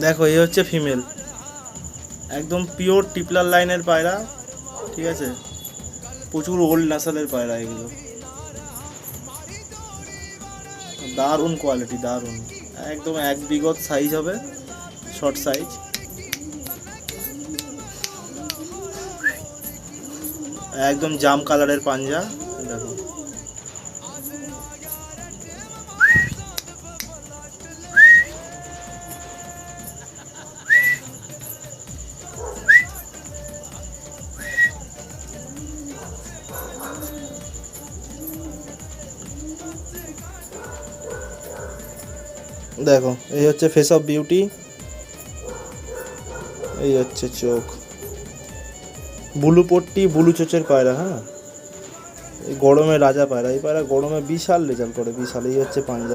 দেখো এই হচ্ছে ফিমেল, একদম পিওর টিপলার লাইনের পায়রা, ঠিক আছে, প্রচুর ওল্ড নাসালের পায়রা এগুলো, দারুণ কোয়ালিটি, দারুণ, একদম এক বিগত সাইজ হবে, শর্ট সাইজ, একদম জাম কালারের পাঞ্জা। দেখো দেখো এই হচ্ছে ফেস অফ বিউটি, এই হচ্ছে চোখ, ব্লু পট্টি, ব্লু চোচের পায়রা। হ্যাঁ, এই গরমে রাজা পায়রা, এই পায়রা গরমে বিশাল রেজাল্ট করে, বিশাল। এই হচ্ছে পাঞ্জা।